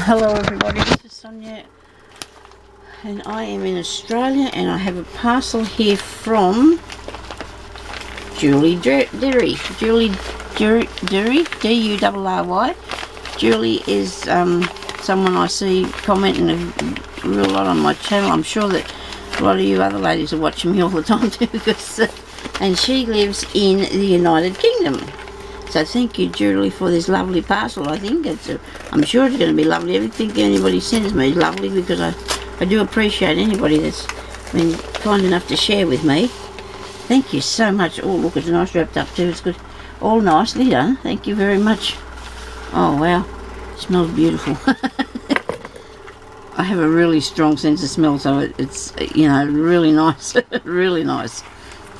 Hello everybody, this is Sonia and I am in Australia, and I have a parcel here from Julie Derry. Julie Derry, D-U-R-R-Y. Julie is someone I see commenting a real lot on my channel. I'm sure that a lot of you other ladies are watching me all the time too, because, and she lives in the United Kingdom. So thank you, Julie, for this lovely parcel. I think I'm sure it's going to be lovely. Everything anybody sends me is lovely, because I do appreciate anybody that's been kind enough to share with me. Thank you so much. Oh, look, it's nice wrapped up too. It's good. All nicely done. Thank you very much. Oh, wow. It smells beautiful. I have a really strong sense of smell, so it's, you know, really nice. Really nice.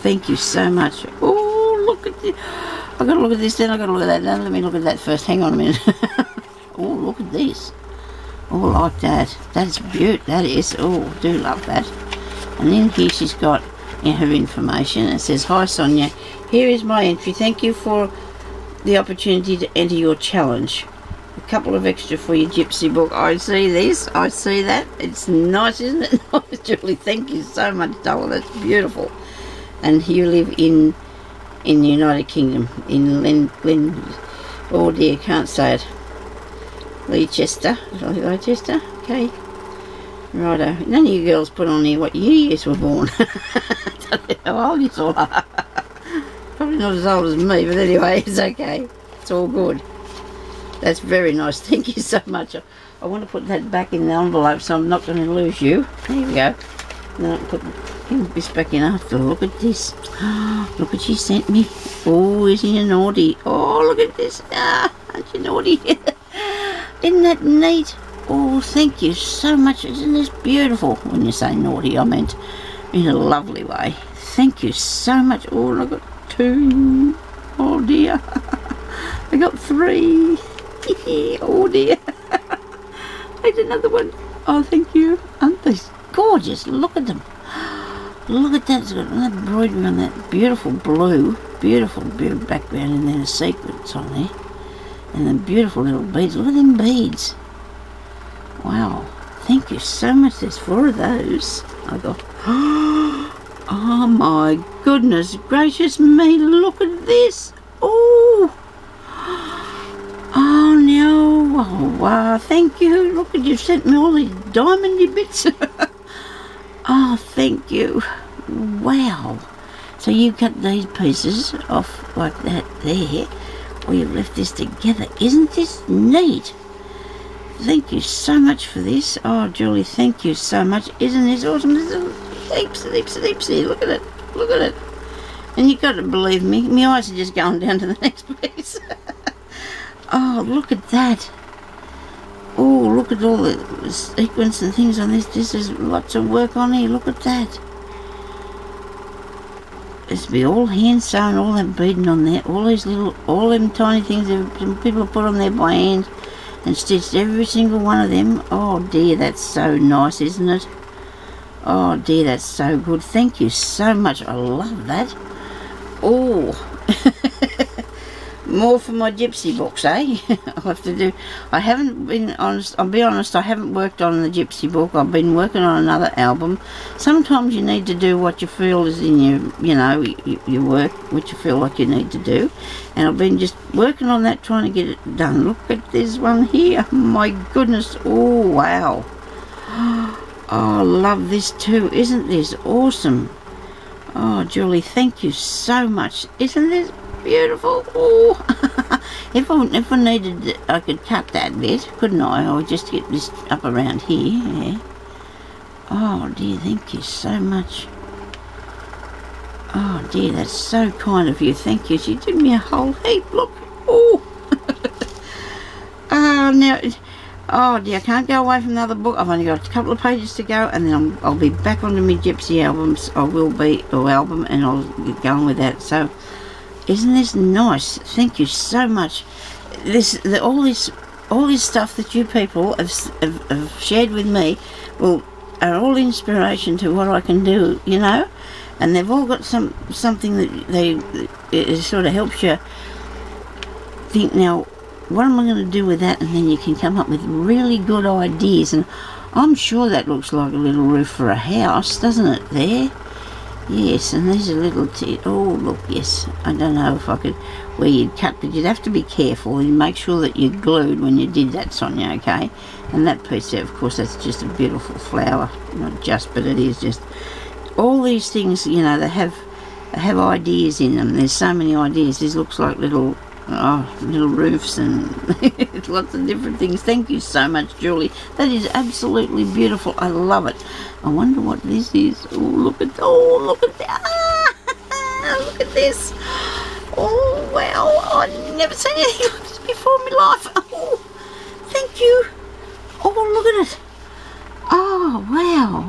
Thank you so much. Oh, look at this. I've got to look at this, then I've got to look at that. Now let me look at that first. Hang on a minute. Oh, look at this. Oh, like that. That's beautiful. That is. Oh, do love that. And then here she's got her information. It says, "Hi Sonia, here is my entry. Thank you for the opportunity to enter your challenge. A couple of extra for your gypsy book." I see this. I see that. It's nice, isn't it? Nice, Julie. Thank you so much, darling. That's beautiful. And you live in the United Kingdom, in oh dear, can't say it. Leicester. Leicester? Okay. Righto. None of you girls put on here what year you were born. Don't know how old you all are. Probably not as old as me, but anyway, it's okay. It's all good. That's very nice. Thank you so much. I want to put that back in the envelope so I'm not going to lose you. There we go. No, put this back in after. Look at this. Look what she sent me. Oh, isn't you naughty? Oh, look at this. Aren't you naughty? Isn't that neat? Oh, thank you so much. Isn't this beautiful? When you say naughty, I meant in a lovely way. Thank you so much. Oh, I got 2. Oh dear. I got 3. Oh dear. There's another one. Oh, thank you. Aren't they gorgeous? Look at them. Look at that. It's got an embroidery on that beautiful blue. Beautiful background, and then a sequence on there. And then beautiful little beads. Look at them beads. Wow. Thank you so much. There's 4 of those. I got. Oh my goodness gracious me. Look at this. Oh. Oh no. Oh wow. Thank you. Look at you sent me all these diamondy bits. Oh, thank you. Wow. So you cut these pieces off like that there, or you've left this together. Isn't this neat? Thank you so much for this. Oh, Julie, thank you so much. Isn't this awesome? There's heaps here. Look at it. Look at it. And you've got to believe me, my eyes are just going down to the next piece. Oh, look at that. Oh, look at all the sequence and things on this. This is lots of work on here. Look at that. It's be all hand sewn, all that beading on there. All these little, all them tiny things that people put on there by hand and stitched every single one of them. Oh dear, that's so nice, isn't it? Oh dear, that's so good. Thank you so much. I love that. Oh. More for my gypsy books, eh? I'll have to do. I haven't been honest. I'll be honest. I haven't worked on the gypsy book. I've been working on another album. Sometimes you need to do what you feel is in your, you know, your work, what you feel like you need to do. And I've been just working on that, trying to get it done. Look at this one here. My goodness. Oh wow. Oh, I love this too. Isn't this awesome? Oh, Julie, thank you so much. Isn't this beautiful? Oh. if I needed, I could cut that bit, couldn't I? I would just get this up around here. Yeah. Oh dear, thank you so much. Oh dear, that's so kind of you. Thank you. She did me a whole heap. Look. Oh. Now. Oh dear, I can't go away from the other book. I've only got a couple of pages to go, and then I'll be back onto my gypsy albums. I will be, or album, and I'll get going with that. So. Isn't this nice? Thank you so much. All this stuff that you people have shared with me are all inspiration to what I can do, you know. And they've all got something that it sort of helps you think. Now, what am I going to do with that? And then you can come up with really good ideas. And I'm sure that looks like a little roof for a house, doesn't it, there? Yes, and there's a little oh, look, yes. I don't know if I could, where you'd cut, but you'd have to be careful and make sure that you glued when you did that, Sonia, okay? And that piece there, of course, that's just a beautiful flower. Not just, but it is just. All these things, you know, they have ideas in them. There's so many ideas. This looks like little roofs and lots of different things. Thank you so much, Julie. That is absolutely beautiful. I love it. I wonder what this is. Oh, look at that. Ah, look at this. Oh, wow. I've never seen anything like this before in my life. Oh, thank you. Oh, look at it. Oh, wow.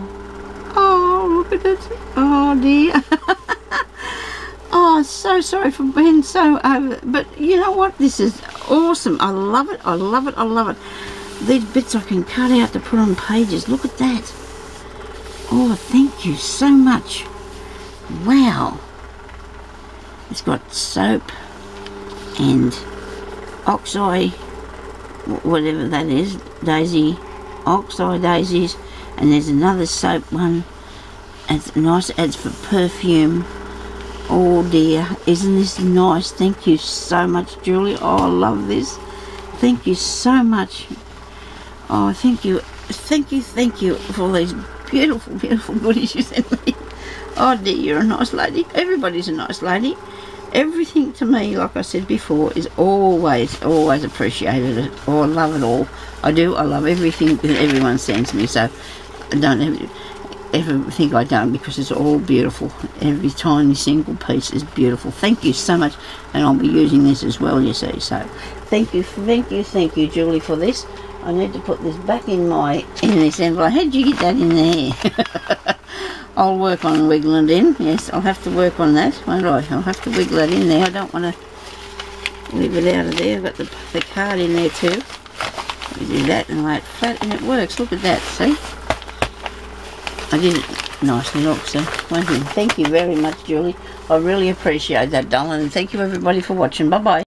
Oh, look at it. Oh, dear. Oh, so sorry for being so over. But you know what? This is awesome. I love it. I love it. I love it. These bits I can cut out to put on pages. Look at that. Oh, thank you so much. Wow. It's got soap and oxeye, whatever that is, daisy, oxeye daisies, and there's another soap one. It's nice. It's for perfume. Oh dear, isn't this nice? Thank you so much, Julie. Oh, I love this. Thank you so much. Oh, thank you for all these beautiful, beautiful goodies you sent me. Oh dear, you're a nice lady. Everybody's a nice lady. Everything to me, like I said before, is always appreciated. Oh, I love it all. I do. I love everything that everyone sends me, so I don't ever think I don't, because it's all beautiful. Every tiny single piece is beautiful. Thank you so much, and I'll be using this as well, you see. So thank you, Julie, for this. I need to put this back in this envelope. How did you get that in there? I'll work on wiggling it in. Yes, I'll have to work on that, won't I? I'll have to wiggle that in there. I don't want to leave it out of there. I've got the card in there too. We do that and lay it flat, and it works. Look at that, see? I did it nicely, look, so thank you very much, Julie. I really appreciate that, darling, and thank you everybody for watching. Bye-bye.